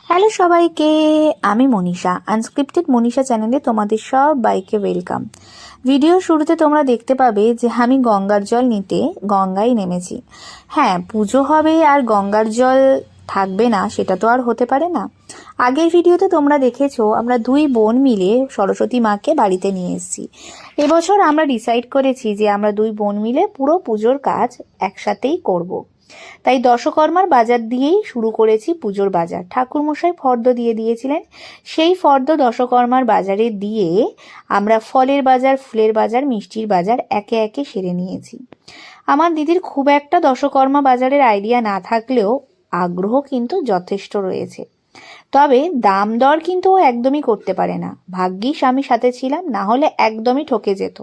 Hello সবাইকে, আমি Manisha. Unscripted Manisha চ্যানেলে তোমাদের সবাইকে ওয়েলকাম। ভিডিও শুরুতে তোমরা দেখতে পাবে যে আমি গঙ্গার জল নিতে গঙ্গায় নেমেছি। হ্যাঁ, পুজো হবে আর গঙ্গার জল থাকবে না, সেটা তো আর হতে পারে না। আগের ভিডিওতে তোমরা দেখেছো আমরা দুই বোন মিলে সরস্বতী মাকে বাড়িতে নিয়ে এসেছি। এবছর আমরা ডিসাইড করেছি যে আমরা দুই বোন মিলে পুরো পুজোর কাজ একসাথেই করব। তাই দশকর্মার বাজার দিয়েই শুরু করেছি পুজোর বাজার। ঠাকুরমশাই ফর্দ দিয়ে দিয়েছিলেন, সেই ফর্দ দশকর্মার বাজারে দিয়ে আমরা ফলের বাজার, ফুলের বাজার, মিষ্টির বাজার একে একে সেরে নিয়েছি। আমার দিদির খুব একটা দশকর্মা বাজারের আইডিয়া না থাকলেও আগ্রহ কিন্তু যথেষ্ট রয়েছে। তবে দাম দর কিন্তু ও একদমই করতে পারে না। ভাগ্যিস আমি সাথে ছিলাম, না হলে একদমই ঠকে যেত।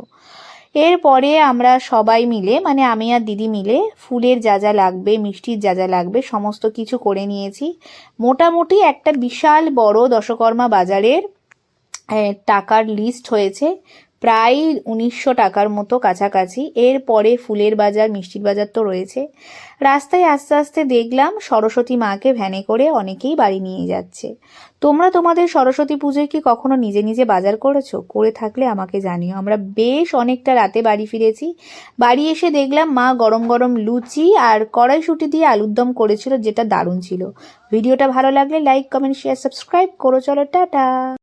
এরপরে আমরা সবাই মিলে, মানে আমি আর দিদি মিলে, ফুলের যা যা লাগবে, মিষ্টির যা যা লাগবে সমস্ত কিছু করে নিয়েছি। মোটামুটি একটা বিশাল বড় দশকর্মা বাজারের টাকার লিস্ট হয়েছে, প্রায় 1900 টাকার মতো কাছাকাছি। এরপরে ফুলের বাজার, মিষ্টির বাজার তো রয়েছে। রাস্তায় আস্তে আস্তে দেখলাম সরস্বতী মাকে ভ্যানে করে অনেকেই বাড়ি নিয়ে যাচ্ছে। তোমরা তোমাদের সরস্বতী পুজোয় কি কখনো নিজে নিজে বাজার করেছো? করে থাকলে আমাকে জানিও। আমরা বেশ অনেকটা রাতে বাড়ি ফিরেছি। বাড়ি এসে দেখলাম মা গরম গরম লুচি আর কড়াইশুঁটি দিয়ে আলুর দম করেছিল, যেটা দারুণ ছিল। ভিডিওটা ভালো লাগলে লাইক, কমেন্ট, শেয়ার, সাবস্ক্রাইব করো। চলো, টাটা।